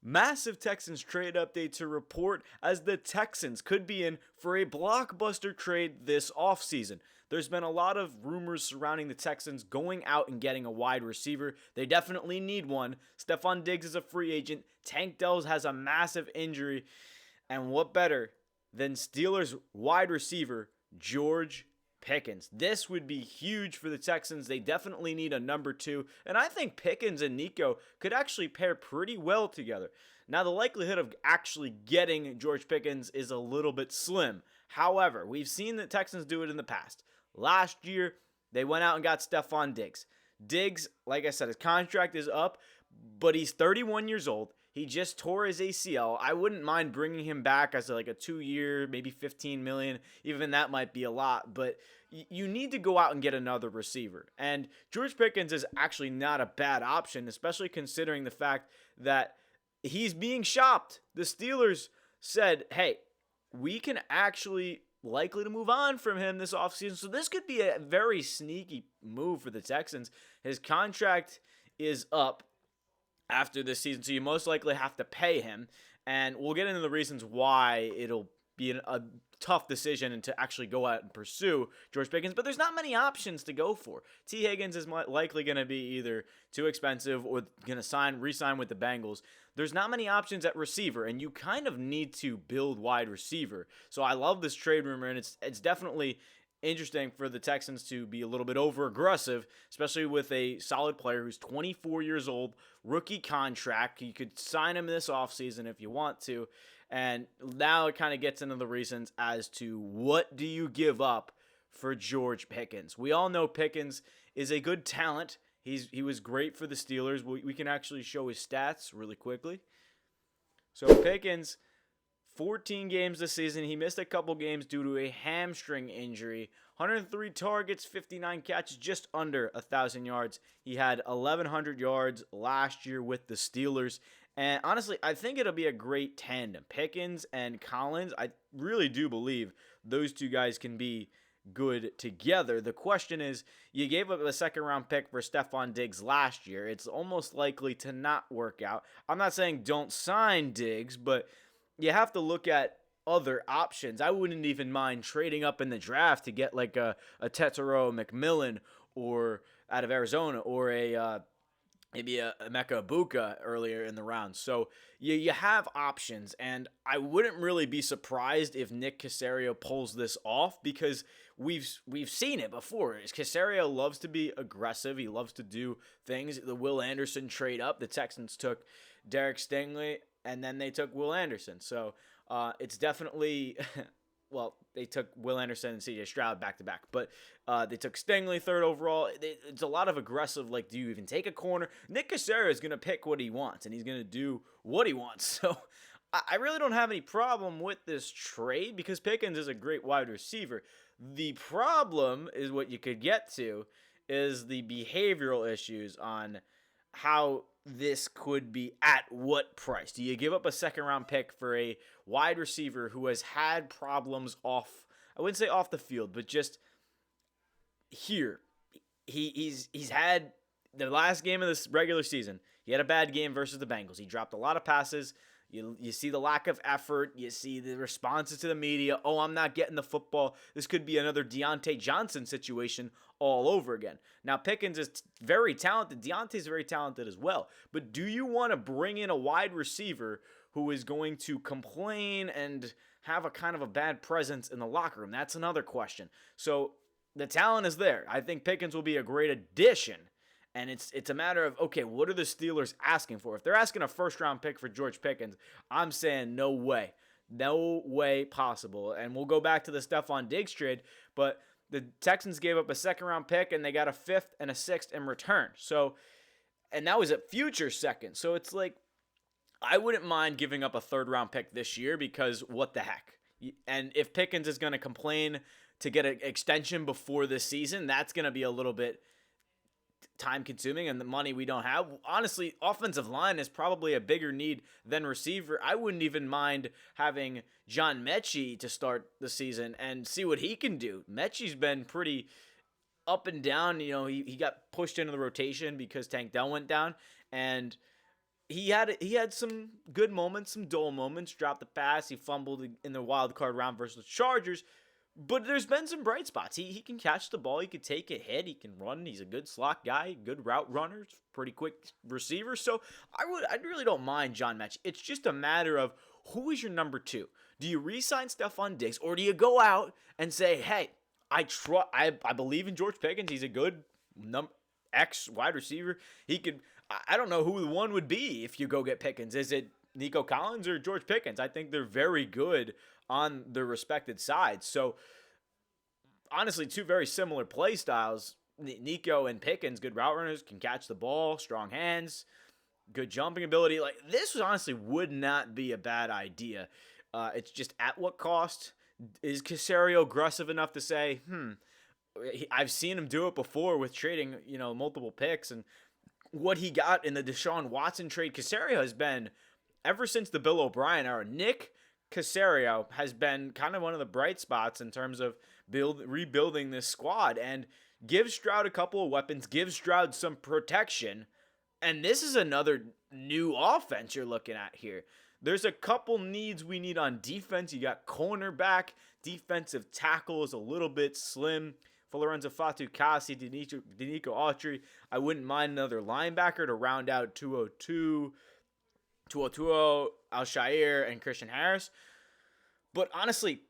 Massive Texans trade update to report as the Texans could be in for a blockbuster trade this offseason. There's been a lot of rumors surrounding the Texans going out and getting a wide receiver. They definitely need one. Stephon Diggs is a free agent. Tank Dell has a massive injury. And what better than Steelers wide receiver George Pickens? This would be huge for the Texans. They definitely need a number two, and I think Pickens and Nico could actually pair pretty well together. Now, the likelihood of actually getting George Pickens is a little bit slim. However, we've seen the Texans do it in the past. Last year, they went out and got Stephon Diggs. Diggs, like I said, his contract is up, but he's 31 years old. He just tore his ACL. I wouldn't mind bringing him back as like a 2-year, maybe $15 million. Even that might be a lot, but you need to go out and get another receiver. And George Pickens is actually not a bad option, especially considering the fact that he's being shopped. The Steelers said, hey, we can actually likely to move on from him this offseason. So this could be a very sneaky move for the Texans. His contract is up after this season, so you most likely have to pay him, and we'll get into the reasons why it'll be a tough decision to actually go out and pursue George Pickens, but there's not many options to go for. T. Higgins is likely going to be either too expensive or going to re-sign with the Bengals. There's not many options at receiver, and you kind of need to build wide receiver. So I love this trade rumor, and it's definitely interesting for the Texans to be a little bit over-aggressive, especially with a solid player who's 24 years old, rookie contract. You could sign him this offseason if you want to. And now it kind of gets into the reasons as to what do you give up for George Pickens. We all know Pickens is a good talent. He was great for the Steelers. We can actually show his stats really quickly. So Pickens, 14 games this season. He missed a couple games due to a hamstring injury. 103 targets, 59 catches, just under 1,000 yards. He had 1,100 yards last year with the Steelers. And honestly, I think it'll be a great tandem. Pickens and Collins, I really do believe those two guys can be good together. The question is, you gave up a second-round pick for Stephon Diggs last year. It's almost likely to not work out. I'm not saying don't sign Diggs, but you have to look at other options. I wouldn't even mind trading up in the draft to get like a Tetero McMillan or out of Arizona, or maybe a Emeka Ibuka earlier in the round. So you have options, and I wouldn't really be surprised if Nick Caserio pulls this off, because we've seen it before. Caserio loves to be aggressive. He loves to do things. The Will Anderson trade up. The Texans took Derek Stingley, and then they took Will Anderson. So it's definitely well, they took Will Anderson and C.J. Stroud back-to-back. But they took Stingley third overall. It's a lot of aggressive, like, do you even take a corner? Nick Caserio is going to pick what he wants, and he's going to do what he wants. So I really don't have any problem with this trade, because Pickens is a great wide receiver. The problem is what you could get to is the behavioral issues on how this could be at what price. Do you give up a second-round pick for a wide receiver who has had problems off, I wouldn't say off the field, but just here? He's had the last game of this regular season, he had a bad game versus the Bengals. He dropped a lot of passes. You see the lack of effort. You see the responses to the media. Oh, I'm not getting the football. This could be another Deontay Johnson situation all over again. Now, Pickens is very talented. Deontay's very talented as well. But do you want to bring in a wide receiver who is going to complain and have a kind of a bad presence in the locker room? That's another question. So the talent is there. I think Pickens will be a great addition. And it's a matter of, okay, what are the Steelers asking for? If they're asking a first-round pick for George Pickens, I'm saying no way. No way possible. And we'll go back to the Stephon Diggs trade, but the Texans gave up a second-round pick, and they got a fifth and a sixth in return. So, and that was a future second. So it's like, I wouldn't mind giving up a third-round pick this year, because what the heck? And if Pickens is going to complain to get an extension before this season, that's going to be a little bit time-consuming, and the money we don't have. Honestly, offensive line is probably a bigger need than receiver. I wouldn't even mind having John Mechie to start the season and see what he can do. Mechie's been pretty up and down. You know, he got pushed into the rotation because Tank Dell went down, and he had some good moments, some dull moments. Dropped the pass, he fumbled in the wild card round versus the Chargers. But there's been some bright spots. He can catch the ball. He can take a hit. He can run. He's a good slot guy, good route runner, pretty quick receiver. So I really don't mind John Metchie. It's just a matter of who is your number two. Do you re-sign Stephon Diggs, or do you go out and say, hey, I believe in George Pickens. He's a good X wide receiver. He could. I don't know who the one would be if you go get Pickens. Is it Nico Collins or George Pickens? I think they're very good on their respected sides. So, honestly, two very similar play styles. Nico and Pickens, good route runners, can catch the ball, strong hands, good jumping ability. Like, this honestly would not be a bad idea. It's just at what cost? Is Caserio aggressive enough to say, I've seen him do it before with trading, multiple picks, and what he got in the Deshaun Watson trade. Caserio has been, ever since the Bill O'Brien era, Nick Caserio has been kind of one of the bright spots in terms of rebuilding this squad, and gives Stroud a couple of weapons, gives Stroud some protection, and this is another new offense you're looking at here. There's a couple needs we need on defense. You got cornerback, defensive tackle is a little bit slim. Lorenzo Fatukasi, DeMeco Autry. I wouldn't mind another linebacker to round out 202, Al-Shair, and Christian Harris. But honestly,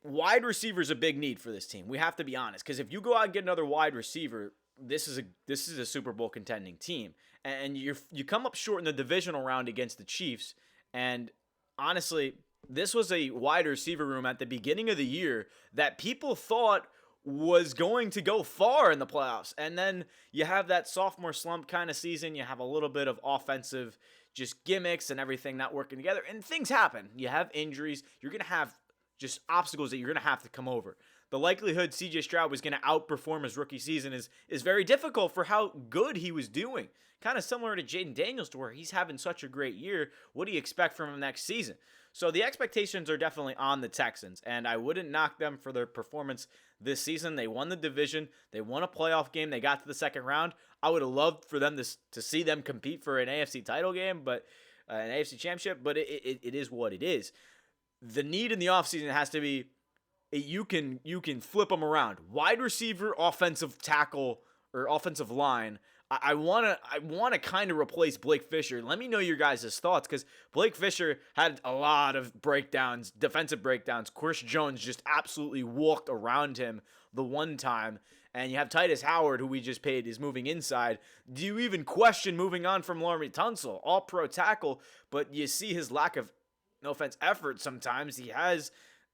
wide receiver is a big need for this team. We have to be honest, because if you go out and get another wide receiver, this is a Super Bowl contending team, and you come up short in the divisional round against the Chiefs. And honestly, this was a wide receiver room at the beginning of the year that people thought was going to go far in the playoffs. And then you have that sophomore slump kind of season. You have a little bit of offensive just gimmicks and everything not working together. And things happen. You have injuries. You're going to have just obstacles that you're going to have to come over. The likelihood CJ Stroud was going to outperform his rookie season is very difficult for how good he was doing. Kind of similar to Jaden Daniels, to where he's having such a great year. What do you expect from him next season? So the expectations are definitely on the Texans, and I wouldn't knock them for their performance this season. They won the division. They won a playoff game. They got to the second round. I would have loved for them to see them compete for an AFC title game, but an AFC championship, but it is what it is. The need in the offseason has to be, you can flip them around. Wide receiver, offensive tackle, or offensive line. I want to kind of replace Blake Fisher. Let me know your guys' thoughts, because Blake Fisher had a lot of breakdowns, defensive breakdowns. Chris Jones just absolutely walked around him the one time. And you have Titus Howard, who we just paid, is moving inside. Do you even question moving on from Laremy Tunsil? All-pro tackle, but you see his lack of, no offense, effort sometimes. He has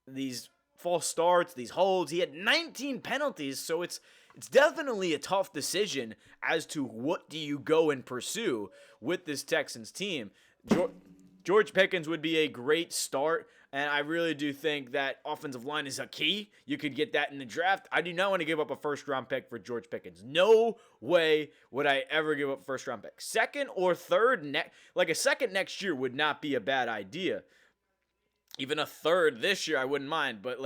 these false starts, these holds. He had 19 penalties, so it's definitely a tough decision as to what do you go and pursue with this Texans team. George Pickens would be a great start, and I really do think that offensive line is a key. You could get that in the draft. I do not want to give up a first-round pick for George Pickens. No way would I ever give up a first-round pick. Second or third, like a second next year would not be a bad idea. Even a third this year, I wouldn't mind. But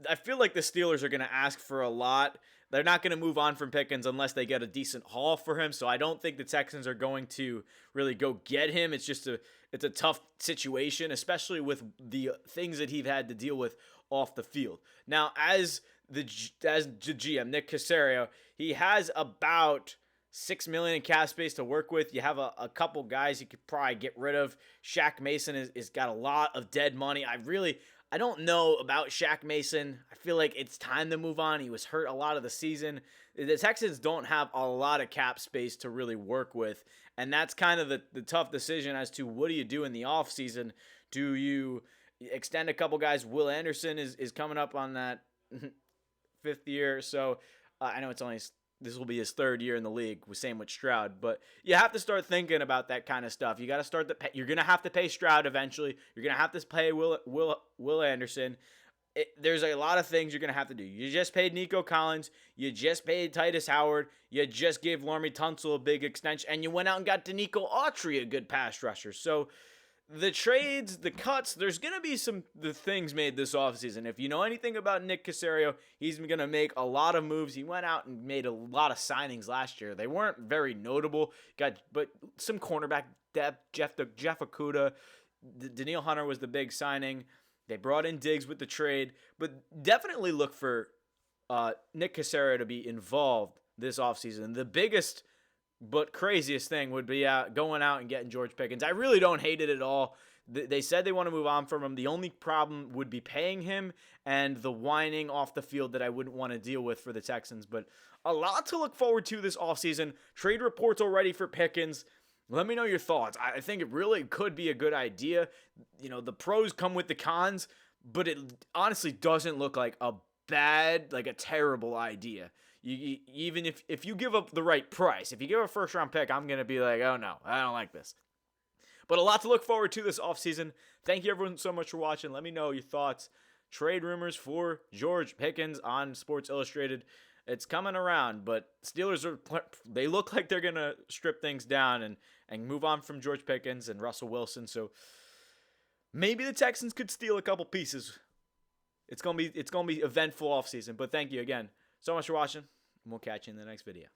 I feel like the Steelers are going to ask for a lot. They're not going to move on from Pickens unless they get a decent haul for him. So I don't think the Texans are going to really go get him. It's just it's a tough situation, especially with the things that he's had to deal with off the field. Now, as the GM, Nick Caserio, he has about $6 million in cap space to work with. You have a couple guys you could probably get rid of. Shaq Mason is got a lot of dead money. I don't know about Shaq Mason. I feel like it's time to move on. He was hurt a lot of the season. The Texans don't have a lot of cap space to really work with, and that's kind of the tough decision as to what do you do in the offseason. Do you extend a couple guys? Will Anderson is coming up on that fifth year, so I know this will be his third year in the league, same with Stroud, but you have to start thinking about that kind of stuff. You got to start you're going to have to pay Stroud eventually. You're going to have to pay Will Anderson. There's a lot of things you're going to have to do. You just paid Nico Collins. You just paid Titus Howard. You just gave Laremy Tunsil a big extension, and you went out and got DeMeco Autry, a good pass rusher. So the trades, the cuts, there's going to be the things made this offseason. If you know anything about Nick Caserio, he's going to make a lot of moves. He went out and made a lot of signings last year. They weren't very notable, but some cornerback depth. Jeff Okudah, Danielle Hunter was the big signing. They brought in Diggs with the trade, but definitely look for Nick Caserio to be involved this offseason. The biggest but craziest thing would be going out and getting George Pickens. I really don't hate it at all. They said they want to move on from him. The only problem would be paying him and the whining off the field that I wouldn't want to deal with for the Texans. But a lot to look forward to this offseason. Trade reports already for Pickens. Let me know your thoughts. I think it really could be a good idea. You know, the pros come with the cons, but it honestly doesn't look like a terrible idea. Even if you give up the right price, if you give a first-round pick, I'm going to be like, oh no, I don't like this. But a lot to look forward to this offseason. Thank you everyone so much for watching. Let me know your thoughts. Trade rumors for George Pickens on Sports Illustrated. It's coming around, but Steelers they look like they're going to strip things down and move on from George Pickens and Russell Wilson. So maybe the Texans could steal a couple pieces. It's gonna be eventful offseason. But thank you again so much for watching, and we'll catch you in the next video.